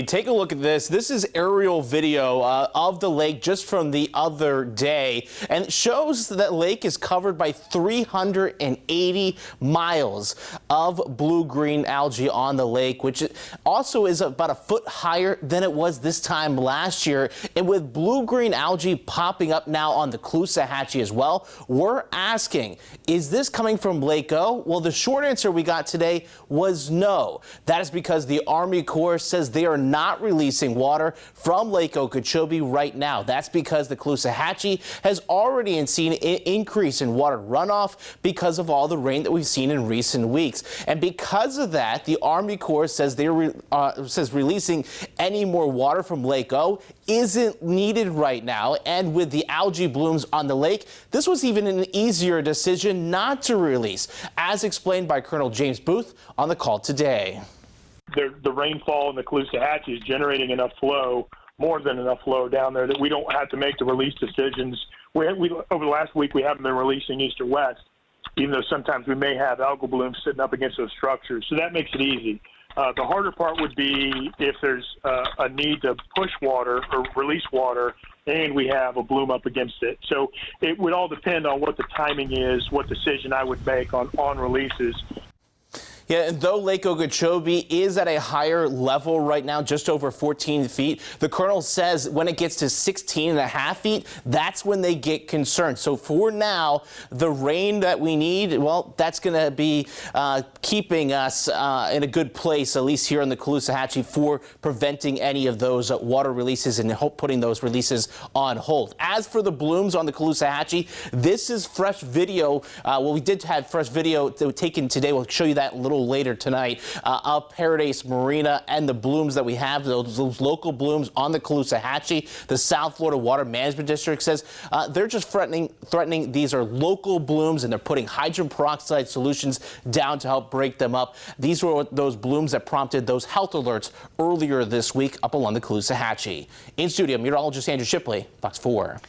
Take a look at this. This is aerial video of the lake just from the other day, and it shows that lake is covered by 380 miles of blue-green algae on the lake, which also is about a foot higher than it was this time last year. And with blue-green algae popping up now on the Caloosahatchee as well, we're asking, is this coming from Lake O? Well, the short answer we got today was no. That is because the Army Corps says they are not releasing water from Lake Okeechobee right now. That's because the Caloosahatchee has already seen an increase in water runoff because of all the rain that we've seen in recent weeks. And because of that, the Army Corps says releasing any more water from Lake O isn't needed right now. And with the algae blooms on the lake, this was even an easier decision not to release, as explained by Colonel James Booth on the call today. The rainfall in the Caloosahatchee is generating enough flow, more than enough flow down there, that we don't have to make the release decisions. Over the last week, we haven't been releasing east or west, even though sometimes we may have algal blooms sitting up against those structures. So that makes it easy. The harder part would be if there's a need to push water or release water and we have a bloom up against it. So it would all depend on what the timing is, what decision I would make on releases. Yeah, and though Lake Okeechobee is at a higher level right now, just over 14 feet, the colonel says when it gets to 16.5 feet, that's when they get concerned. So for now, the rain that we need, well, that's going to be keeping us in a good place, at least here in the Caloosahatchee, for preventing any of those water releases and putting those releases on hold. As for the blooms on the Caloosahatchee, this is fresh video. Well, we did have fresh video taken today. We'll show you that a little later tonight of Paradise Marina and the blooms that we have, those local blooms on the Caloosahatchee. The South Florida Water Management District says they're just threatening these are local blooms, and they're putting hydrogen peroxide solutions down to help break them up. These were those blooms that prompted those health alerts earlier this week up along the Caloosahatchee. In studio, meteorologist Andrew Shipley, Fox 4.